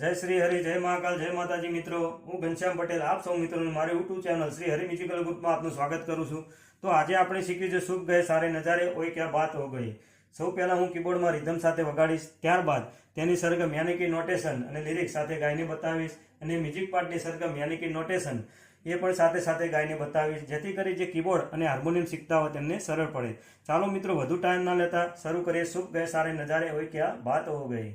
જય શ્રી હરિ, જય મહાકાલ, જય માતાજી મિત્રો. હું ઘનશ્યામ પટેલ આપ સૌ મિત્રોનું મારી YouTube channel Shri Hari musical ગ્રુપમાં આપનું સ્વાગત કરું છું. તો આજે આપણે શીખ્યું છે શુભ ગયે સારે નજારે ઓય ક્યાં બાત હો ગઈ. સૌ પહેલાં હું કીબોર્ડમાં રિધમ સાથે વગાડીશ, ત્યારબાદ તેની સરગમ યાની કે નોટેશન અને લિરિક્સ સાથે ગાઈને બતાવીશ, અને મ્યુઝિક પાર્ટની સરગમ યાની કે નોટેશન એ પણ સાથે સાથે ગાઈને બતાવીશ, જેથી કરી જે કીબોર્ડ અને હાર્મોનિયમ શીખતા હોય તેમને સરળ પડે. ચાલો મિત્રો, વધુ ટાઈમ ના લેતા શરૂ કરીએ શુભ ગયે સારે નજારે ઓય ક્યાં બાત હો ગઈ.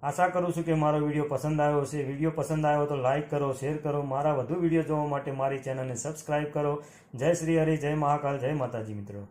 આશા કરું છું કે મારો વિડીયો પસંદ આવ્યો હશે. વિડીયો પસંદ આવ્યો તો લાઇક કરો, શેર કરો. મારા વધુ વિડીયો જોવા માટે મારી ચેનલને સબસ્ક્રાઇબ કરો. જય શ્રી હરિ, જય મહાકાલ, જય માતાજી મિત્રો.